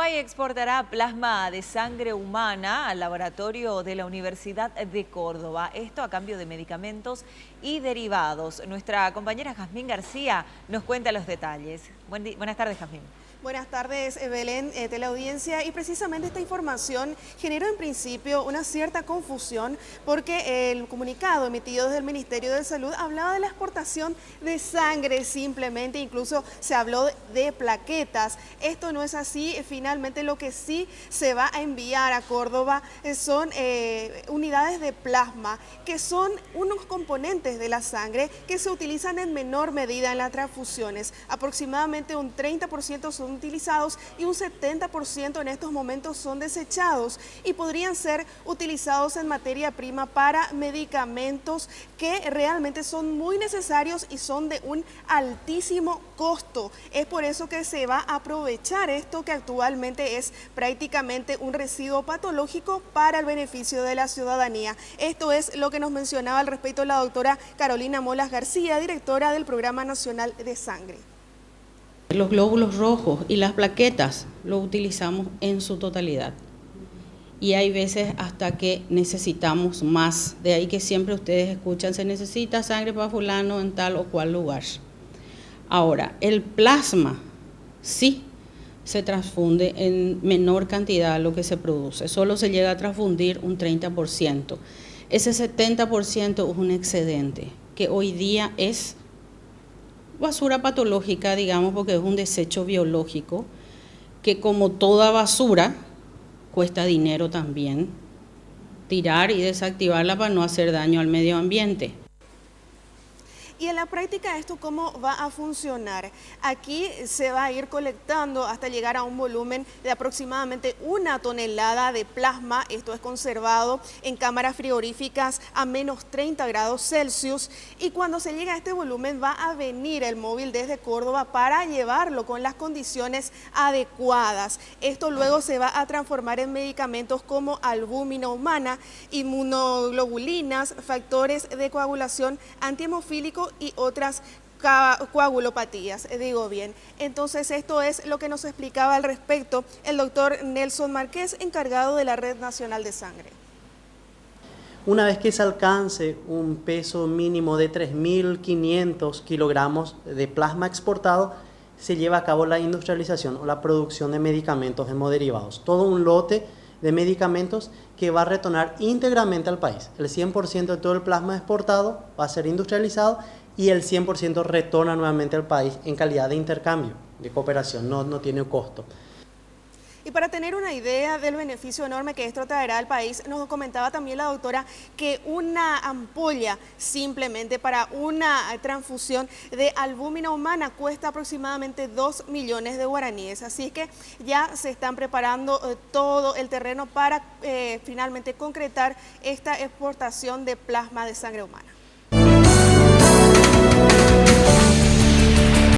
Uruguay exportará plasma de sangre humana al laboratorio de la Universidad de Córdoba. Esto a cambio de medicamentos y derivados. Nuestra compañera Jazmín García nos cuenta los detalles. Buenas tardes, Jazmín. Buenas tardes, Belén, teleaudiencia. Y precisamente esta información generó en principio una cierta confusión porque el comunicado emitido desde el Ministerio de Salud hablaba de la exportación de sangre simplemente, incluso se habló de plaquetas. Esto no es así. Finalmente lo que sí se va a enviar a Córdoba son unidades de plasma, que son unos componentes de la sangre que se utilizan en menor medida en las transfusiones. Aproximadamente un 30% son utilizados y un 70% en estos momentos son desechados y podrían ser utilizados en materia prima para medicamentos que realmente son muy necesarios y son de un altísimo costo. Es por eso que se va a aprovechar esto que actualmente es prácticamente un residuo patológico para el beneficio de la ciudadanía. Esto es lo que nos mencionaba al respecto la doctora Carolina Molas García, directora del Programa Nacional de Sangre. Los glóbulos rojos y las plaquetas lo utilizamos en su totalidad y hay veces hasta que necesitamos más, de ahí que siempre ustedes escuchan, se necesita sangre para fulano en tal o cual lugar. Ahora, el plasma sí se transfunde en menor cantidad lo que se produce, solo se llega a transfundir un 30%. Ese 70% es un excedente que hoy día es basura patológica, digamos, porque es un desecho biológico que, como toda basura, cuesta dinero también tirar y desactivarla para no hacer daño al medio ambiente. Y en la práctica, ¿esto cómo va a funcionar? Aquí se va a ir colectando hasta llegar a un volumen de aproximadamente 1 tonelada de plasma. Esto es conservado en cámaras frigoríficas a menos 30 grados Celsius. Y cuando se llega a este volumen va a venir el móvil desde Córdoba para llevarlo con las condiciones adecuadas. Esto luego se va a transformar en medicamentos como albúmina humana, inmunoglobulinas, factores de coagulación antihemofílico y otras coagulopatías, digo bien. Entonces esto es lo que nos explicaba al respecto el doctor Nelson Márquez, encargado de la Red Nacional de Sangre. Una vez que se alcance un peso mínimo de 3.500 kilogramos de plasma exportado, se lleva a cabo la industrialización o la producción de medicamentos hemoderivados. Todo un lote de medicamentos que va a retornar íntegramente al país. El 100% de todo el plasma exportado va a ser industrializado y el 100% retorna nuevamente al país en calidad de intercambio, de cooperación, no tiene costo. Y para tener una idea del beneficio enorme que esto traerá al país, nos comentaba también la doctora que una ampolla simplemente para una transfusión de albúmina humana cuesta aproximadamente 2 millones de guaraníes. Así es que ya se están preparando todo el terreno para finalmente concretar esta exportación de plasma de sangre humana.